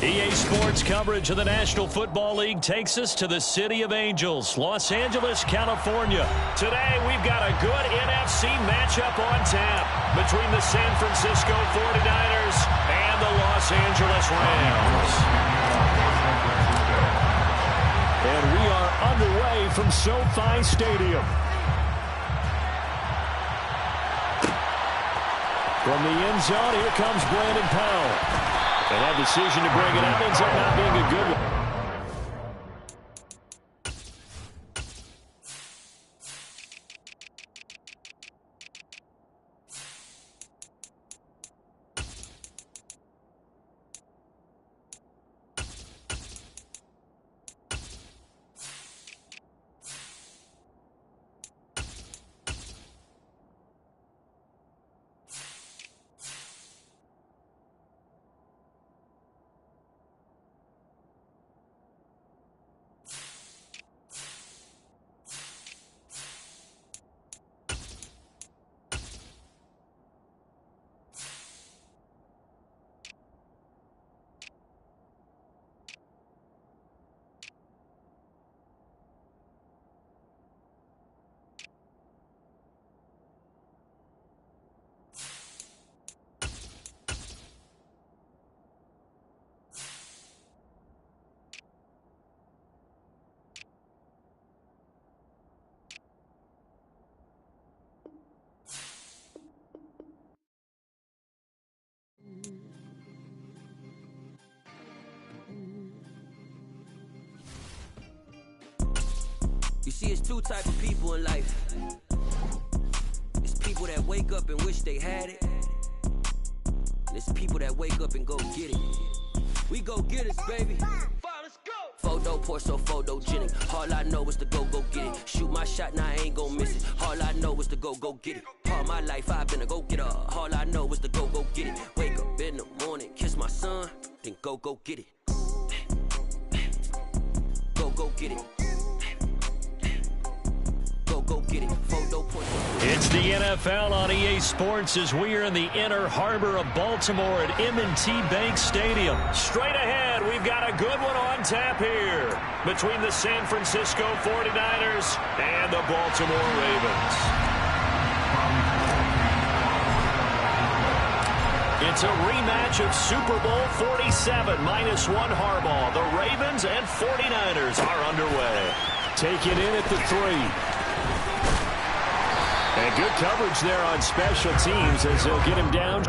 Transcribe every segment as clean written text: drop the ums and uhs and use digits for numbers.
EA Sports coverage of the National Football League takes us to the City of Angels, Los Angeles, California. Today, we've got a good NFC matchup on tap between the San Francisco 49ers and the Los Angeles Rams. And we are underway from SoFi Stadium. From the end zone, here comes Brandon Powell. And that decision to bring it out ends up not being a good one. You see, it's two types of people in life. It's people that wake up and wish they had it. And it's people that wake up and go get it. We go get it, baby. Let's go. Photo pour so photogenic. All I know is to go get it. Shoot my shot, now I ain't gon' miss it. All I know is to go get it. All my life I've been a go-getter. All I know is to go get it. Wake up in the morning, kiss my son, then go get it. Go get it. Go get it. It's the NFL on EA Sports as we are in the inner harbor of Baltimore at M&T Bank Stadium. Straight ahead, we've got a good one on tap here between the San Francisco 49ers and the Baltimore Ravens. It's a rematch of Super Bowl 47 -1 Harbaugh. The Ravens and 49ers are underway. Take it in at the 3. And good coverage there on special teams as they'll get him down.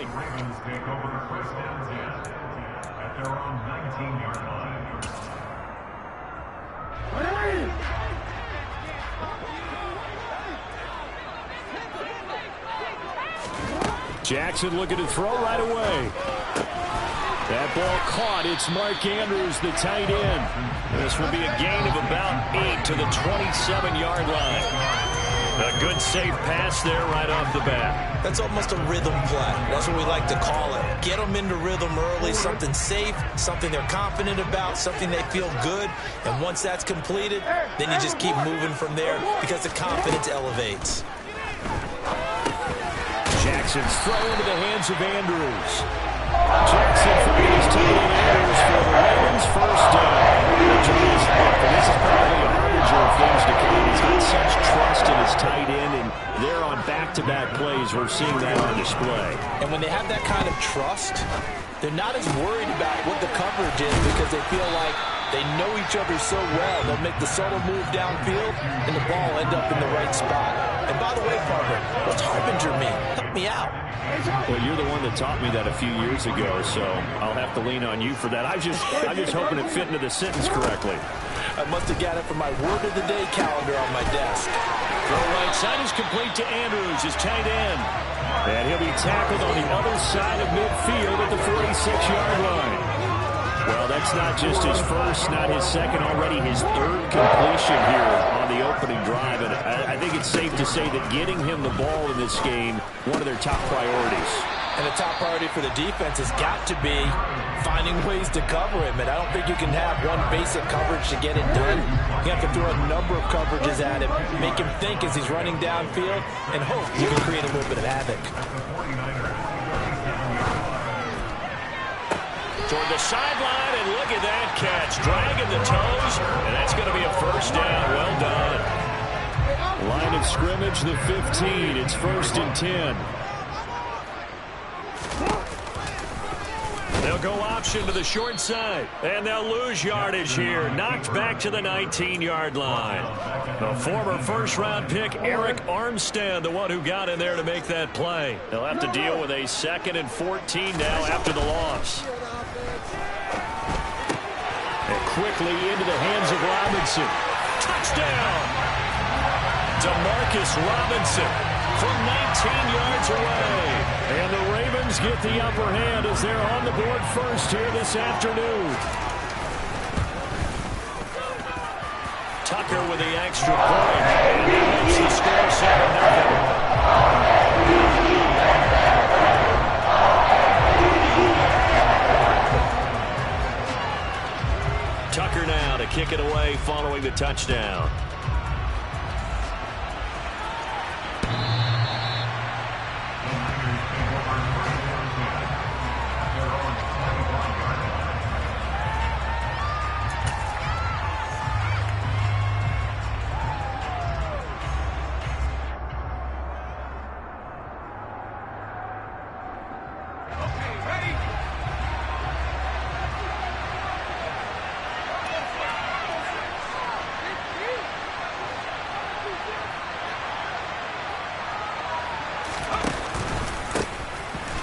Ravens take over the first down at their own 19-yard line. Jackson looking to throw right away. That ball caught. It's Mark Andrews, the tight end. This will be a gain of about 8 to the 27-yard line. A good safe pass there right off the bat. That's almost a rhythm play. That's what we like to call it. Get them into rhythm early, something safe, something they're confident about, something they feel good. And once that's completed, then you just keep moving from there because the confidence elevates. Jackson's throw into the hands of Andrews. Jackson finds his tight end Andrews for the Ravens first down. And this is probably a harbinger of things to come. He's got such trust in his tight end, and they're on back back-to-back plays, we're seeing that on display. And when they have that kind of trust, they're not as worried about what the coverage is because they feel like they know each other so well. They'll make the subtle move downfield, and the ball will end up in the right spot. And by the way, partner, what's Harbinger mean? Help me out. Well, you're the one that taught me that a few years ago, so I'll have to lean on you for that. I'm just hoping it fit into the sentence correctly. I must have got it from my word of the day calendar on my desk. Throw right side is complete to Andrews, his tight end. And he'll be tackled on the other side of midfield at the 46-yard line. Well, that's not just his first, not his second, already his third completion here on the opening drive. And I think it's safe to say that getting him the ball in this game, one of their top priorities. And the top priority for the defense has got to be finding ways to cover him. And I don't think you can have one basic coverage to get it done. You have to throw a number of coverages at him, make him think as he's running downfield, and hope you can create a little bit of havoc. Toward the sideline, and look at that catch. Dragging the toes, and that's going to be a first down. Well done. Line of scrimmage, the 15. It's 1st and 10. They'll go option to the short side, and they'll lose yardage here. Knocked back to the 19-yard line. The former first-round pick, Eric Armstead, the one who got in there to make that play. They'll have to deal with a 2nd and 14 now after the loss. And quickly into the hands of Robinson. Touchdown! DeMarcus Robinson from 19 yards away. And the Ravens get the upper hand as they're on the board first here this afternoon. Tucker with the extra point. And he makes the score 7-0. Tucker now to kick it away following the touchdown.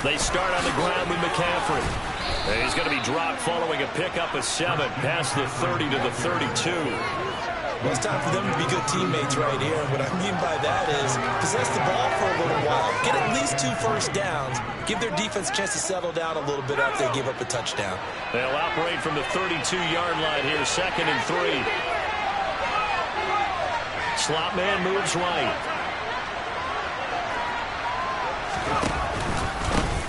They start on the ground with McCaffrey. And he's going to be dropped following a pickup of 7 past the 30 to the 32. Well, it's time for them to be good teammates right here. And what I mean by that is possess the ball for a little while. Get at least 2 first downs. Give their defense a chance to settle down a little bit after they give up a touchdown. They'll operate from the 32-yard line here, 2nd and 3. Slot man moves right.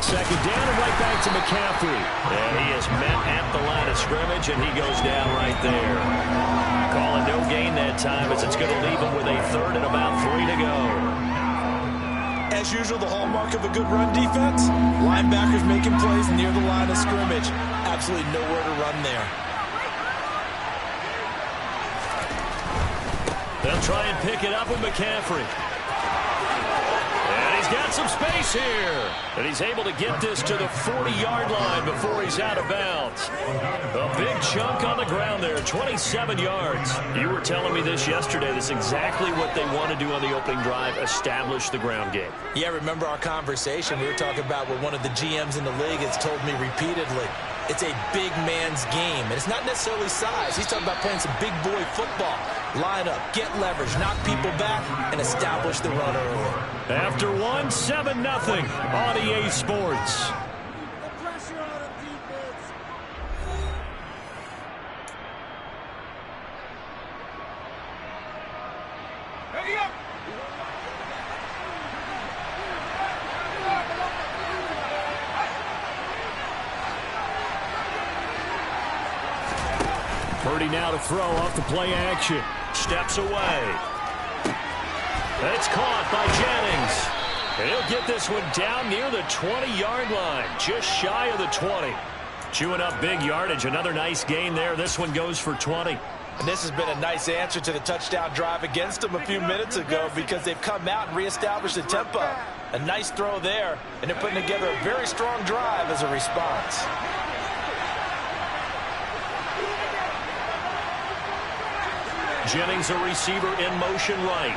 2nd down and right back to McCaffrey. And he is met at the line of scrimmage, and he goes down right there. Calling no gain that time as it's going to leave him with a 3rd and about 3 to go. As usual, the hallmark of a good run defense, linebackers making plays near the line of scrimmage. Absolutely nowhere to run there. They'll try and pick it up with McCaffrey. And he's got some space here. And he's able to get this to the 40-yard line before he's out of bounds. A big chunk on the ground there, 27 yards. You were telling me this yesterday. This is exactly what they want to do on the opening drive, establish the ground game. Yeah, remember our conversation? We were talking about what one of the GMs in the league has told me repeatedly. It's a big man's game, and it's not necessarily size. He's talking about playing some big boy football. Line up, get leverage, knock people back, and establish the run early. After 1, 7-0 on EA Sports. Purdy now to throw off the play action. Steps away. It's caught by Jennings. And he'll get this one down near the 20-yard line, just shy of the 20. Chewing up big yardage. Another nice gain there. This one goes for 20. And this has been a nice answer to the touchdown drive against them a few minutes ago because they've come out and reestablished the tempo. A nice throw there, and they're putting together a very strong drive as a response. Jennings, a receiver in motion right.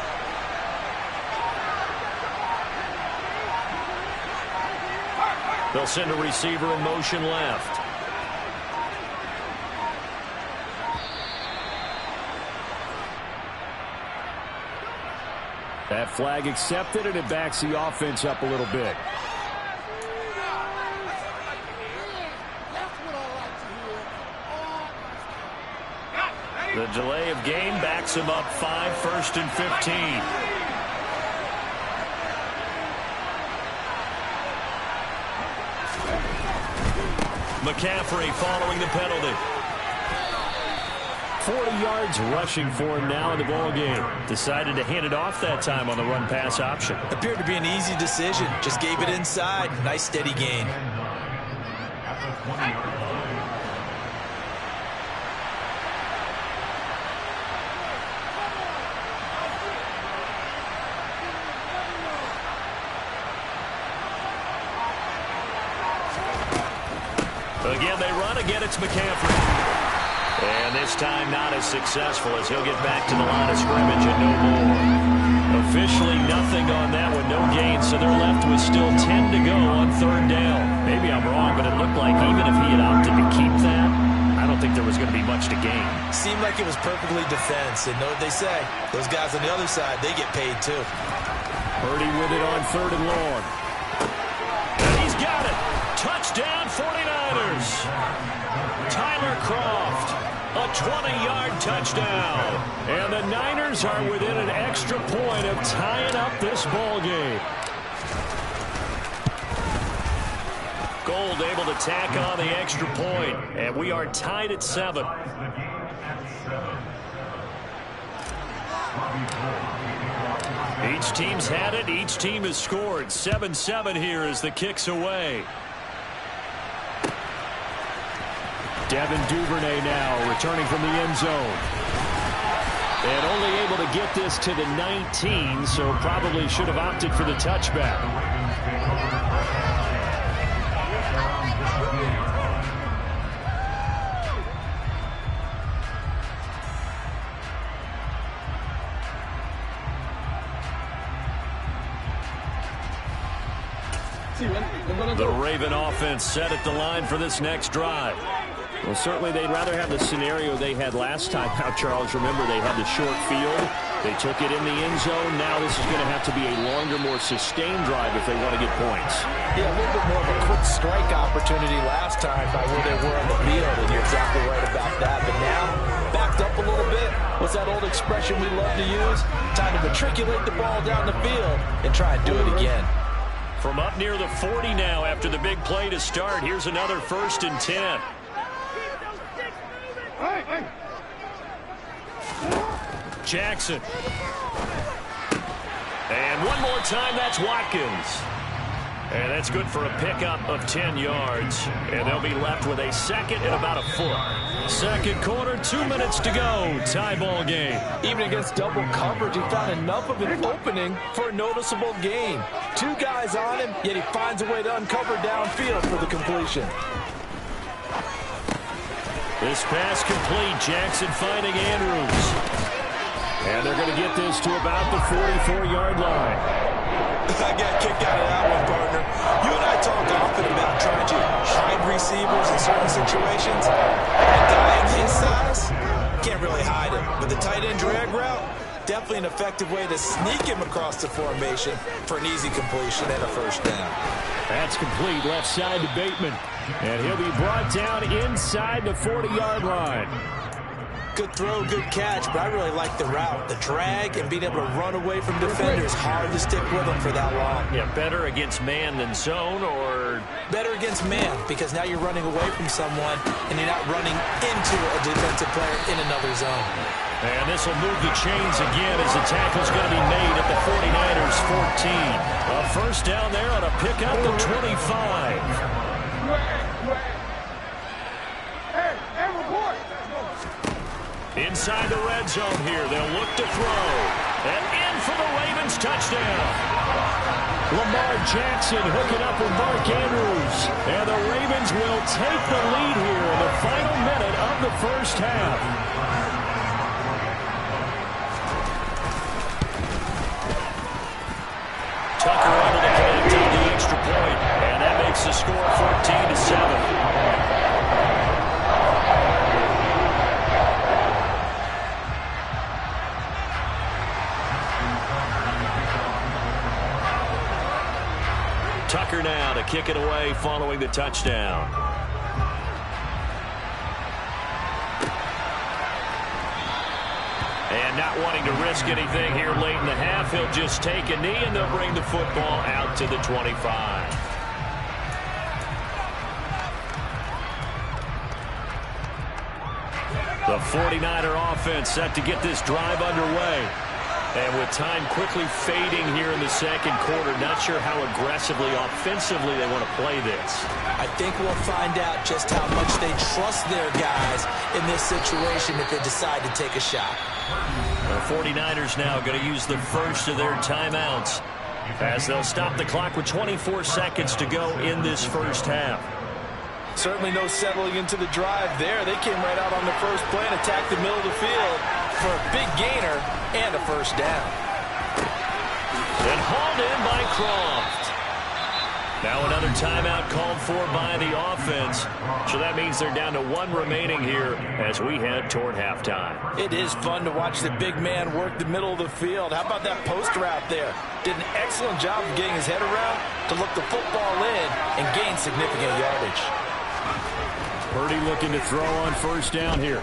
They'll send a receiver in motion left. That flag accepted, and it backs the offense up a little bit. The delay of game backs him up 5, 1st and 15. McCaffrey following the penalty. 40 yards rushing for him now in the ball game. Decided to hand it off that time on the run-pass option. Appeared to be an easy decision. Just gave it inside. Nice steady gain. Again, they run. Again, it's McCaffrey. And this time not as successful as he'll get back to the line of scrimmage and no more. Officially nothing on that one, no gain, so they're left with still 10 to go on 3rd down. Maybe I'm wrong, but it looked like even if he had opted to keep that, I don't think there was going to be much to gain. Seemed like it was perfectly defense, and know what they say. Those guys on the other side, they get paid too. Purdy with it on 3rd and long. And he's got it. Touchdown 49ers. Tyler Kroft. A 20-yard touchdown. And the Niners are within an extra point of tying up this ball game. Gold able to tack on the extra point. And we are tied at 7. Each team's had it. Each team has scored. 7-7 here as the kick's away. Devin Duvernay now returning from the end zone. And only able to get this to the 19, so probably should have opted for the touchback. The Raven offense set at the line for this next drive. Well, certainly they'd rather have the scenario they had last time out, Charles. Remember, they had the short field. They took it in the end zone. Now this is going to have to be a longer, more sustained drive if they want to get points. Yeah, a little bit more of a quick strike opportunity last time by where they were on the field, and you're exactly right about that. But now, backed up a little bit. What's that old expression we love to use? Time to matriculate the ball down the field and try and do it again. From up near the 40 now after the big play to start, here's another 1st and 10. Jackson. And one more time, that's Watkins. And that's good for a pickup of 10 yards. And they'll be left with a 2nd and about a foot. 2nd quarter, 2 minutes to go. Tie ball game. Even against double coverage, he found enough of an opening for a noticeable gain. 2 guys on him, yet he finds a way to uncover downfield for the completion. This pass complete. Jackson finding Andrews. And they're going to get this to about the 44-yard line. I got a kick out of that one, partner. You and I talk often about trying to hide receivers in certain situations. A guy of his size can't really hide him. But the tight end drag route, definitely an effective way to sneak him across the formation for an easy completion and a 1st down. That's complete. Left side to Bateman. And he'll be brought down inside the 40-yard line. Good throw, good catch, but I really like the route. The drag and being able to run away from defenders. Hard to stick with them for that long. Yeah, better against man than zone, or? Better against man, because now you're running away from someone and you're not running into a defensive player in another zone. And this will move the chains again as the tackle's going to be made at the 49ers 14. A 1st down there on a pickup of 25. inside the red zone here. They'll look to throw. And in for the Ravens touchdown. Lamar Jackson hooking up with Mark Andrews. And the Ravens will take the lead here in the final minute of the first half. Tucker able to connect on the extra point, and that makes the score 14-7. Tucker now to kick it away following the touchdown. And not wanting to risk anything here late in the half, he'll just take a knee and they'll bring the football out to the 25. The 49er offense set to get this drive underway. And with time quickly fading here in the second quarter, not sure how aggressively, offensively they want to play this. I think we'll find out just how much they trust their guys in this situation if they decide to take a shot. The 49ers now going to use the first of their timeouts as they'll stop the clock with 24 seconds to go in this first half. Certainly no settling into the drive there. They came right out on the first play and attacked the middle of the field for a big gainer and a first down. And hauled in by Croft. Now another timeout called for by the offense. So that means they're down to one remaining here as we head toward halftime. It is fun to watch the big man work the middle of the field. How about that post route there? Did an excellent job of getting his head around to look the football in and gain significant yardage. Purdy looking to throw on first down here.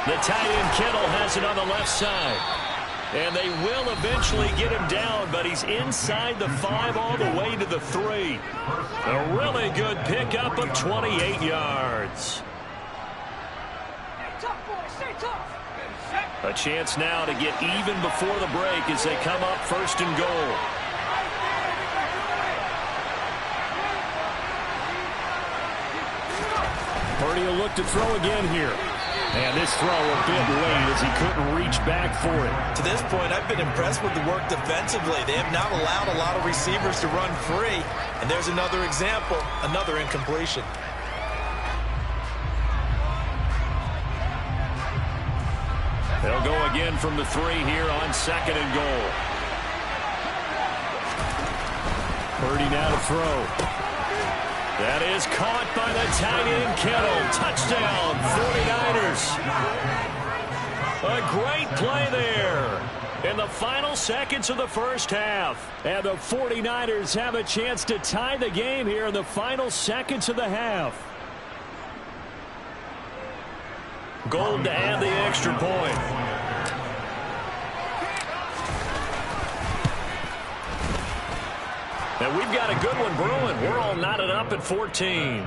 The tight end Kittle has it on the left side. And they will eventually get him down, but he's inside the 5 all the way to the 3. A really good pickup of 28 yards. A chance now to get even before the break as they come up first and goal. Purdy will look to throw again here. And this throw a bit late as he couldn't reach back for it. To this point, I've been impressed with the work defensively. They have not allowed a lot of receivers to run free. And there's another example, another incompletion. They'll go again from the 3 here on second and goal. Purdy now to throw. That is caught by the tight end Kittle. Touchdown, 49ers. A great play there in the final seconds of the first half. And the 49ers have a chance to tie the game here in the final seconds of the half. Gold to add the extra point. And we've got a good one brewing. We're all knotted up at 14.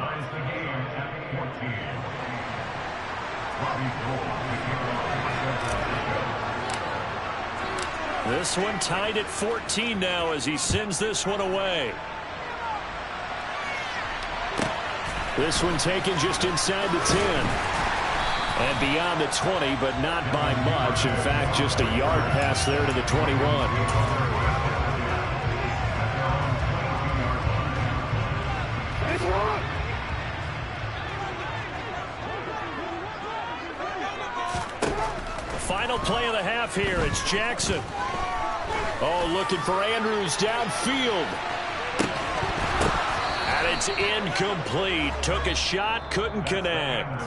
This one tied at 14 now as he sends this one away. This one taken just inside the 10. And beyond the 20, but not by much. In fact, just a yard pass there to the 21. Final play of the half here. It's Jackson. Oh, looking for Andrews downfield. And it's incomplete. Took a shot, couldn't connect.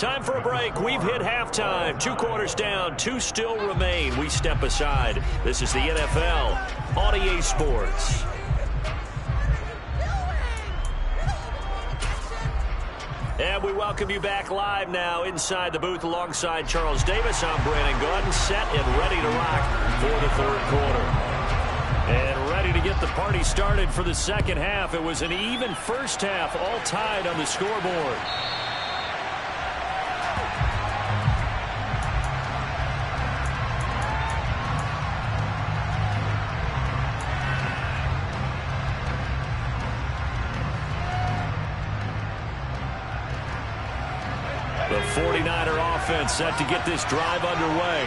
Time for a break. We've hit halftime. 2 quarters down, 2 still remain. We step aside. This is the NFL on EA Sports. And we welcome you back live now inside the booth alongside Charles Davis. I'm Brandon Gordon, set and ready to rock for the third quarter. And ready to get the party started for the second half. It was an even first half, all tied on the scoreboard. The 49er offense set to get this drive underway.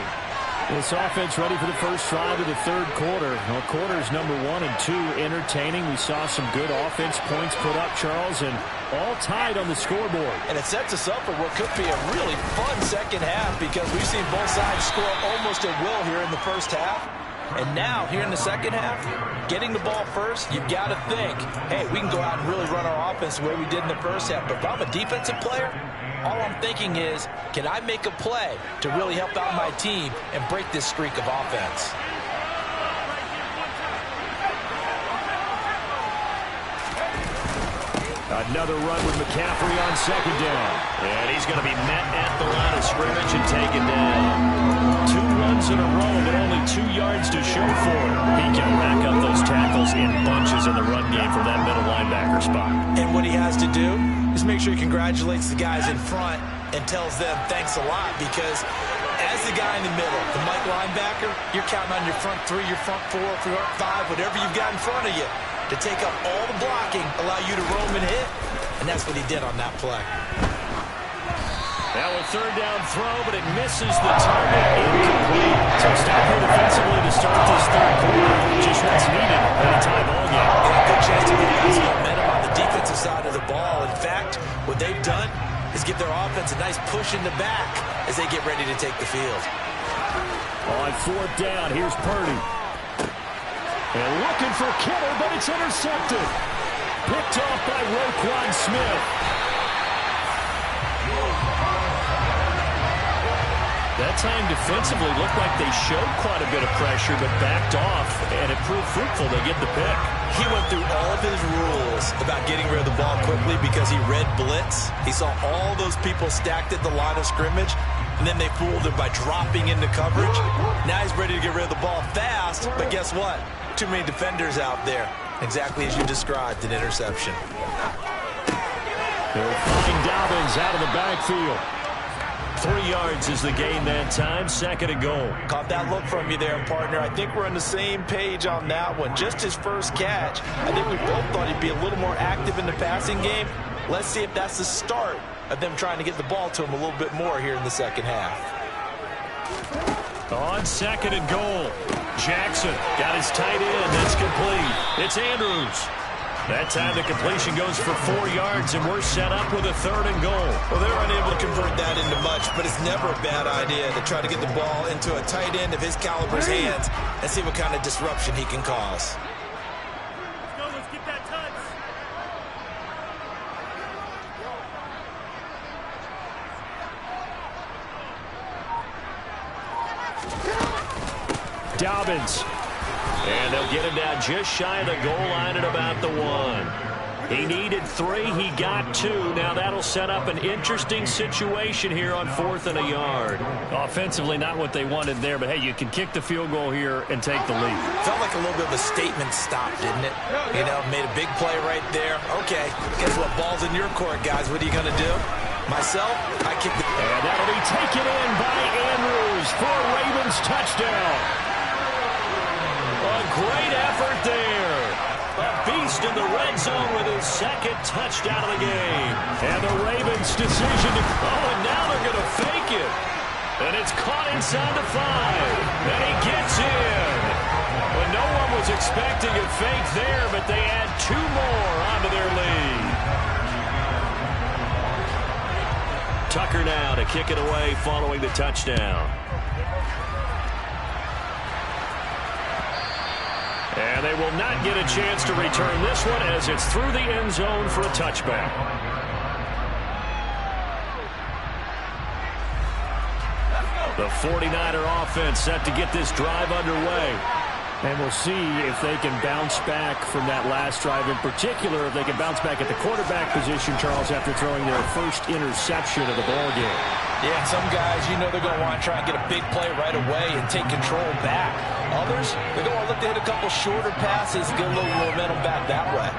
This offense ready for the first drive of the third quarter. Well, quarters number 1 and 2 entertaining. We saw some good offense points put up, Charles, and all tied on the scoreboard. And it sets us up for what could be a really fun second half because we've seen both sides score almost at will here in the first half. And now, here in the second half, getting the ball first, you've got to think, hey, we can go out and really run our offense the way we did in the first half. But if I'm a defensive player, all I'm thinking is, can I make a play to really help out my team and break this streak of offense? Another run with McCaffrey on second down. And he's going to be met at the line of scrimmage and taken down. 2 runs in a row, but only 2 yards to show for it. He can rack up those tackles in bunches in the run game from that middle linebacker spot. And what he has to do is make sure he congratulates the guys in front and tells them thanks a lot because as the guy in the middle, the Mike linebacker, you're counting on your front 3, your front 4, front 5, whatever you've got in front of you to take up all the blocking, allow you to roam and hit, and that's what he did on that play. Now a third down throw, but it misses the target, incomplete. So stop here defensively to start this third quarter. Just what's needed in a tie ball game. And a good chance to get some momentum on the defensive side of the ball. In fact, what they've done is give their offense a nice push in the back as they get ready to take the field. On fourth down, here's Purdy. And looking for Kittle, but it's intercepted. Picked off by Roquan Smith. That time defensively looked like they showed quite a bit of pressure, but backed off, and it proved fruitful. They get the pick. He went through all of his rules about getting rid of the ball quickly because he read blitz. He saw all those people stacked at the line of scrimmage, and then they fooled him by dropping into coverage. Now he's ready to get rid of the ball fast, but guess what? Too many defenders out there. Exactly as you described, an interception. They'll find Dobbins out of the backfield. 3 yards is the gain that time, second and goal. Caught that look from you there, partner. I think we're on the same page on that one. Just his first catch. I think we both thought he'd be a little more active in the passing game. Let's see if that's the start of them trying to get the ball to him a little bit more here in the second half. On second and goal, Jackson got his tight end. That's complete. It's Andrews. That time the completion goes for 4 yards, and we're set up with a third and goal. Well, they're unable to convert that into much, but it's never a bad idea to try to get the ball into a tight end of his caliber's hands and see what kind of disruption he can cause. Let's go, let's get that touch. Dobbins. And they'll get him down just shy of the goal line at about the 1. He needed 3. He got 2. Now that'll set up an interesting situation here on 4th and a yard. Offensively, not what they wanted there, but hey, you can kick the field goal here and take the lead. Felt like a little bit of a statement stop, didn't it? You know, made a big play right there. Okay, guess what? Ball's in your court, guys. What are you going to do? Myself, I kick the... And that'll be taken in by Andrews for a Ravens touchdown. A great effort there. A beast in the red zone with his second touchdown of the game. And the Ravens' decision to... Oh, and now they're going to fake it. And it's caught inside the 5. And he gets in. Well, no one was expecting a fake there, but they add 2 more onto their lead. Tucker now to kick it away following the touchdown. And they will not get a chance to return this one as it's through the end zone for a touchback. The 49er offense set to get this drive underway. And we'll see if they can bounce back from that last drive. In particular, if they can bounce back at the quarterback position, Charles, after throwing their first interception of the ball game. Yeah, some guys, you know they're going to want to try and get a big play right away and take control back. Others, they're going to look to hit a couple shorter passes, get a little momentum back that way.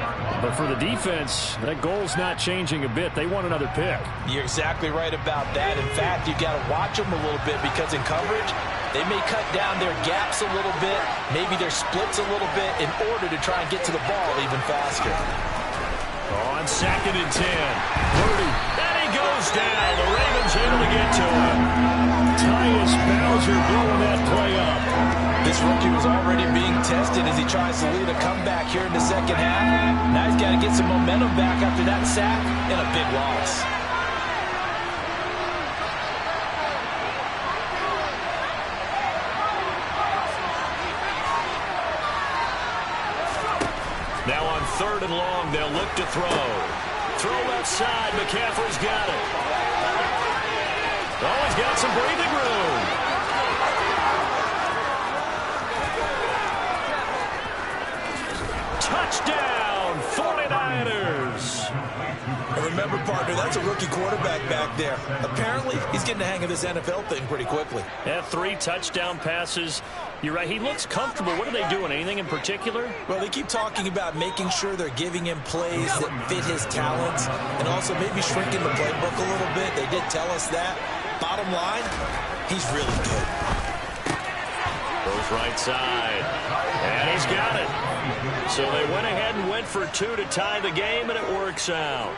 But for the defense, that goal's not changing a bit. They want another pick. You're exactly right about that. In fact, you've got to watch them a little bit because in coverage, they may cut down their gaps a little bit, maybe their splits a little bit in order to try and get to the ball even faster. On second and 10, Purdy, and he goes down. The Ravens able to get to him. Tyus Bowser blowing that play up. This rookie was already being tested as he tries to lead a comeback here in the second half. Now he's got to get some momentum back after that sack and a big loss. Now on 3rd and long, they'll look to throw. Throw left side. McCaffrey's got it. Oh, he's got some breathing room. Touchdown, 49ers. And remember, partner, that's a rookie quarterback back there. Apparently, he's getting the hang of this NFL thing pretty quickly. Yeah, 3 touchdown passes. You're right. He looks comfortable. What are they doing? Anything in particular? Well, they keep talking about making sure they're giving him plays that fit his talents and also maybe shrinking the playbook a little bit. They did tell us that. Bottom line, he's really good. Goes right side. And he's got it. So they went ahead and went for 2 to tie the game, and it works out.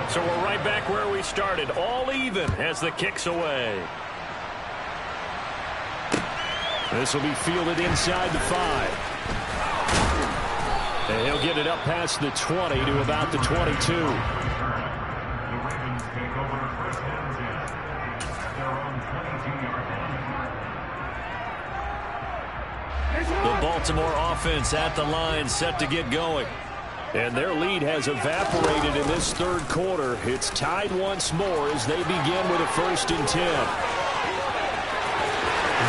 So we're right back where we started, all even as the kick's away. This will be fielded inside the 5. And he'll get it up past the 20 to about the 22. The Ravens take over the first and 10 at their own 22-yard line. The Baltimore offense at the line, set to get going. And their lead has evaporated in this 3rd quarter. It's tied once more as they begin with a 1st and 10.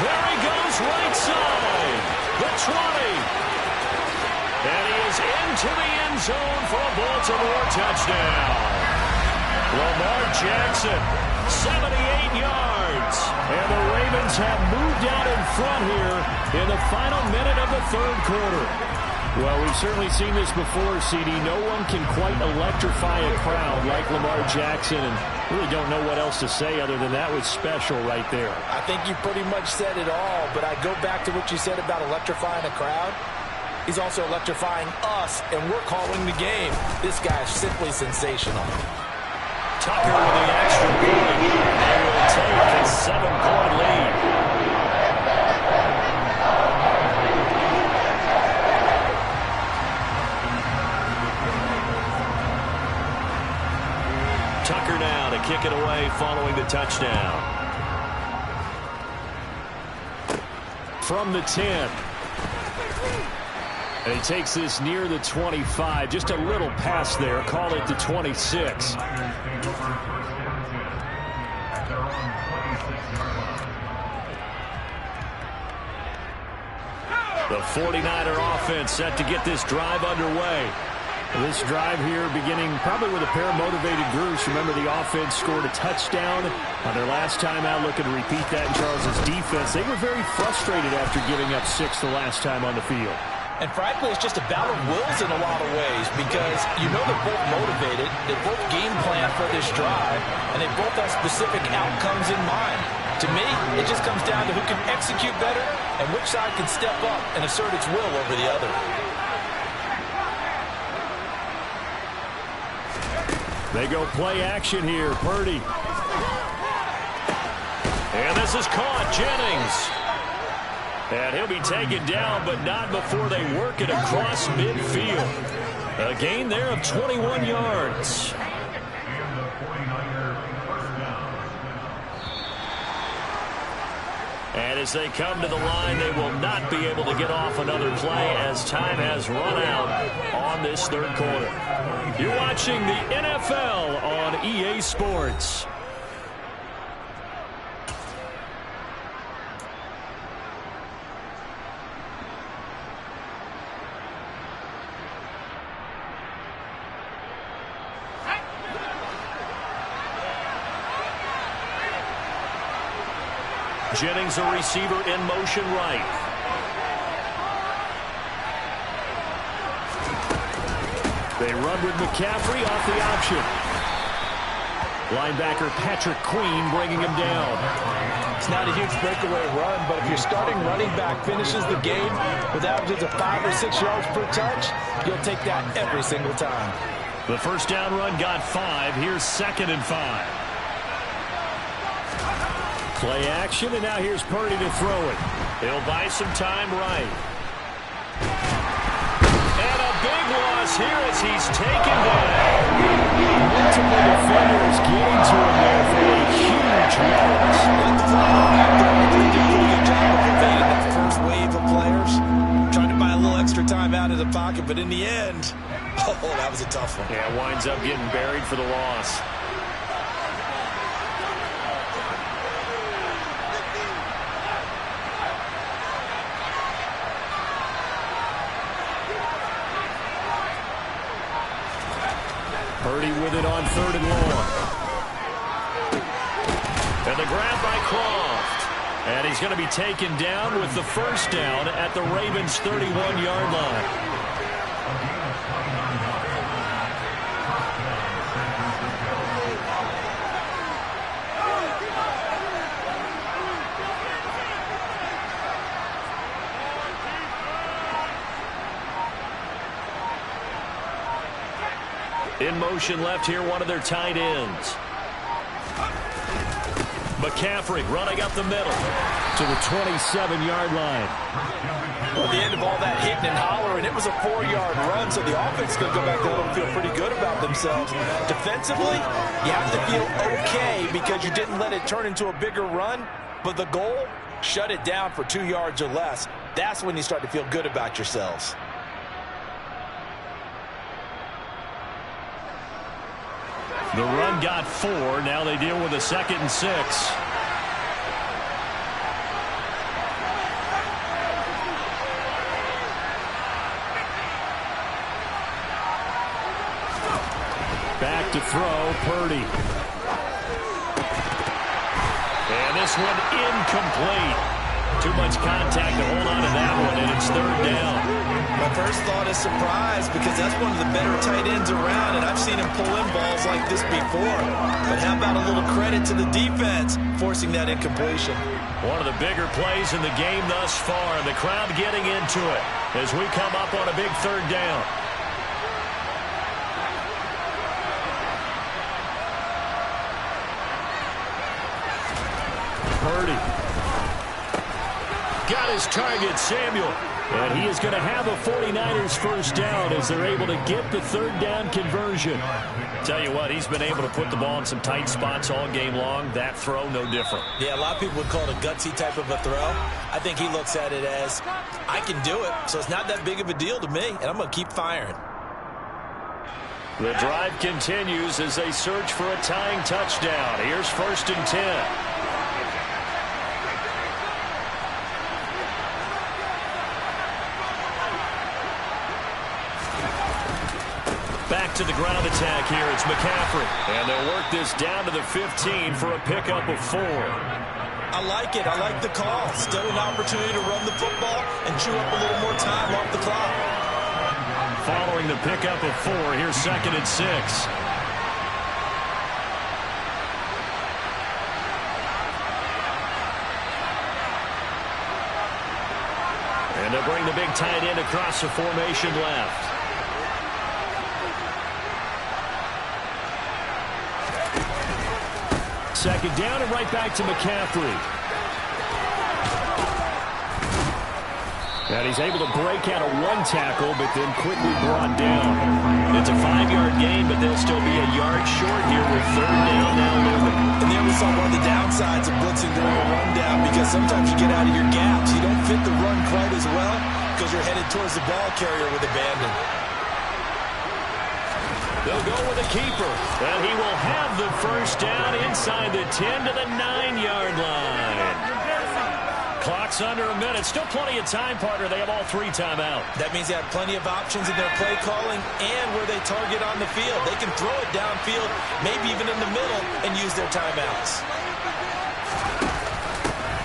There he goes, right side. The 20. And he is into the end zone for a Baltimore touchdown. Lamar Jackson, 78 yards. And the Ravens have moved out in front here in the final minute of the 3rd quarter. Well, we've certainly seen this before, CD. No one can quite electrify a crowd like Lamar Jackson, and really don't know what else to say other than that was special right there. I think you pretty much said it all, but I go back to what you said about electrifying a crowd. He's also electrifying us, and we're calling the game. This guy's simply sensational. Tucker with the extra point, and will take a 7-point lead. Tucker now to kick it away following the touchdown. From the 10. And he takes this near the 25. Just a little pass there. Call it the 26. The 49er offense set to get this drive underway. This drive here beginning probably with a pair of motivated groups. Remember, the offense scored a touchdown on their last time out, looking to repeat that in Charles's defense. They were very frustrated after giving up 6 the last time on the field. And frankly, it's just a battle of wills in a lot of ways because you know they're both motivated, they both game plan for this drive, and they both have specific outcomes in mind. To me, it just comes down to who can execute better and which side can step up and assert its will over the other. They go play action here. Purdy. And this is caught. Jennings. And he'll be taken down, but not before they work it across midfield. A gain there of 21 yards. And as they come to the line, they will not be able to get off another play as time has run out on this 3rd quarter. You're watching the NFL on EA Sports. Jennings, a receiver, in motion right. They run with McCaffrey off the option. Linebacker Patrick Queen bringing him down. It's not a huge breakaway run, but if your starting running back finishes the game with averages of 5 or 6 yards per touch, you'll take that every single time. The first down run got 5. Here's 2nd and 5. Play action, and now here's Purdy to throw it. He'll buy some time right. And a big loss here as he's taken down. Multiple defenders getting to him there for a huge loss. Like the flag, they did a pretty good job of evading that first wave of players. Trying to buy a little extra time out of the pocket, but in the end, oh, that was a tough one. Yeah, winds up getting buried for the loss. Purdy with it on 3rd and long. And the grab by Croft. And he's going to be taken down with the first down at the Ravens' 31-yard line. In motion left here, one of their tight ends. McCaffrey running up the middle to the 27-yard line. Well, at the end of all that hitting and hollering, it was a 4-yard run, so the offense is going to go back there and feel pretty good about themselves. Defensively, you have to feel okay because you didn't let it turn into a bigger run, but the goal, shut it down for 2 yards or less. That's when you start to feel good about yourselves. The run got 4. Now they deal with a 2nd and 6. Back to throw, Purdy. And this one incomplete. Too much contact to hold on to that one, and it's 3rd down. My first thought is surprise because that's one of the better tight ends around, and I've seen him pull in balls like this before. But how about a little credit to the defense forcing that incompletion? One of the bigger plays in the game thus far, and the crowd getting into it as we come up on a big 3rd down. Purdy. Got his target, Samuel. And he is going to have a 49ers first down as they're able to get the 3rd down conversion. Tell you what, he's been able to put the ball in some tight spots all game long. That throw, no different. Yeah, a lot of people would call it a gutsy type of a throw. I think he looks at it as, I can do it, so it's not that big of a deal to me, and I'm going to keep firing. The drive continues as they search for a tying touchdown. Here's 1st and 10. Back to the ground attack here. It's McCaffrey. And they'll work this down to the 15 for a pickup of 4. I like it. I like the call. Still an opportunity to run the football and chew up a little more time off the clock. Following the pickup of 4, here's 2nd and 6. And they'll bring the big tight end across the formation left. Second down and right back to McCaffrey. And he's able to break out of one tackle, but then quickly brought down. It's a 5-yard gain, but they'll still be a yard short here with 3rd down now looming. And there we saw one of the downsides of blitzing during a rundown because sometimes you get out of your gaps. You don't fit the run quite as well because you're headed towards the ball carrier with abandon. They'll go with a keeper. And he will have the first down inside the 10 to the 9-yard line. Clock's under a minute. Still plenty of time, partner. They have all 3 timeouts. That means they have plenty of options in their play calling and where they target on the field. They can throw it downfield, maybe even in the middle, and use their timeouts.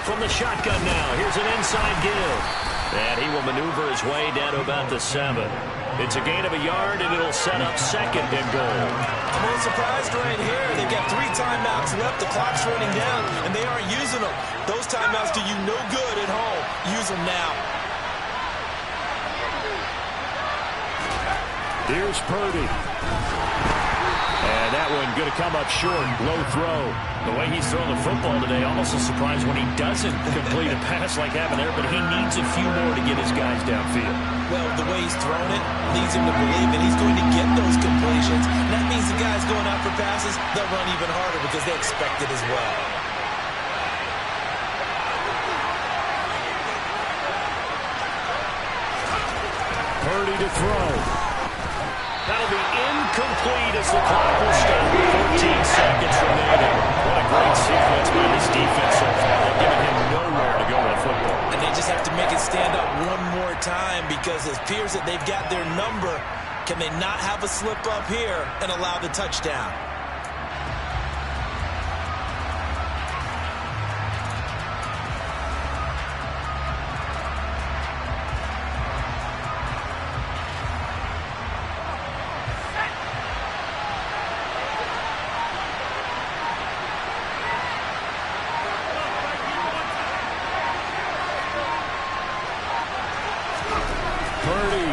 From the shotgun now, here's an inside give. And he will maneuver his way down to about the 7. It's a gain of a yard, and it'll set up 2nd and goal. I'm a little surprised right here. They've got 3 timeouts left. The clock's running down, and they aren't using them. Those timeouts do you no good at home. Use them now. Here's Purdy. And that one going to come up short. Low throw. The way he's throwing the football today, almost a surprise when he doesn't complete a pass like happened there, but he needs a few more to get his guys downfield. Well, the way he's thrown it leads him to believe that he's going to get those completions. And that means the guys going out for passes, they'll run even harder because they expect it as well. Purdy to throw. That'll be incomplete as the clock will stop. 14 seconds remaining. What a great sequence by this defense so far. They've given him nowhere to go with the football. And they just have to make it stand up one more time because it appears that they've got their number. Can they not have a slip up here and allow the touchdown?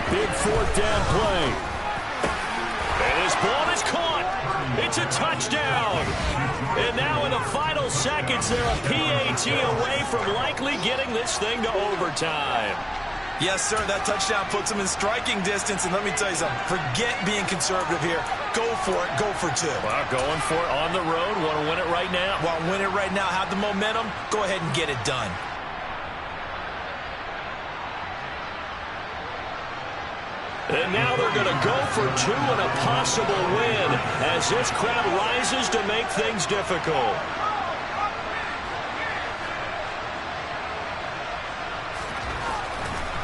Big 4th down play. And his ball is caught. It's a touchdown. And now in the final seconds, they're a PAT away from likely getting this thing to overtime. Yes, sir, that touchdown puts them in striking distance. And let me tell you something, forget being conservative here. Go for it, go for 2. Well, going for it on the road. Want to win it right now. Want to win it right now, have the momentum, go ahead and get it done. And now they're going to go for 2 and a possible win as this crowd rises to make things difficult.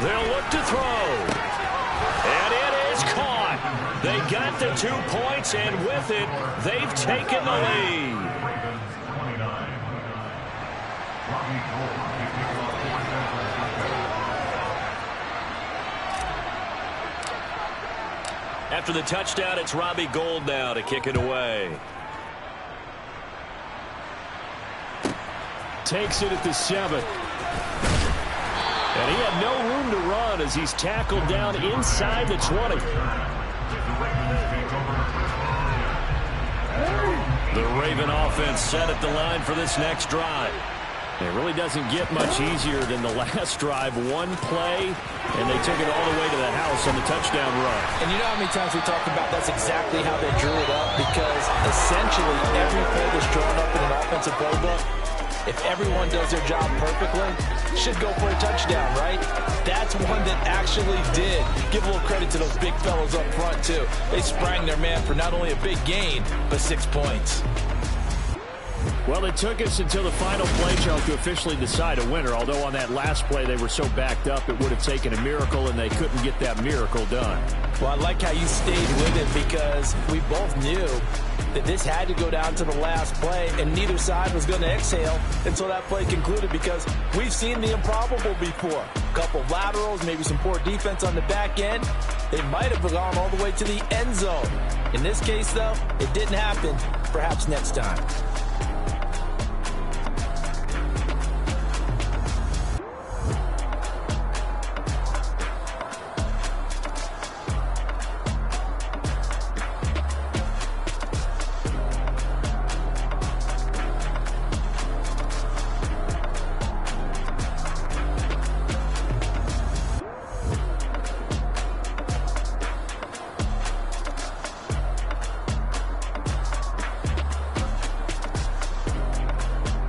They'll look to throw. And it is caught. They got the 2 points, and with it, they've taken the lead. After the touchdown, it's Robbie Gould now to kick it away. Takes it at the 7. And he had no room to run as he's tackled down inside the 20. The Raven offense set at the line for this next drive. It really doesn't get much easier than the last drive. One play, and they took it all the way to the house on the touchdown run. And you know how many times we talked about that's exactly how they drew it up, because essentially every play that's drawn up in an offensive playbook, if everyone does their job perfectly, should go for a touchdown, right? That's one that actually did. Give a little credit to those big fellows up front, too. They sprang their man for not only a big gain, but 6 points. Well, it took us until the final play, Charles, to officially decide a winner. Although on that last play they were so backed up, it would have taken a miracle, and they couldn't get that miracle done. Well, I like how you stayed with it, because we both knew that this had to go down to the last play, and neither side was going to exhale until that play concluded, because we've seen the improbable before. A couple of laterals, maybe some poor defense on the back end. They might have gone all the way to the end zone. In this case, though, it didn't happen. Perhaps next time.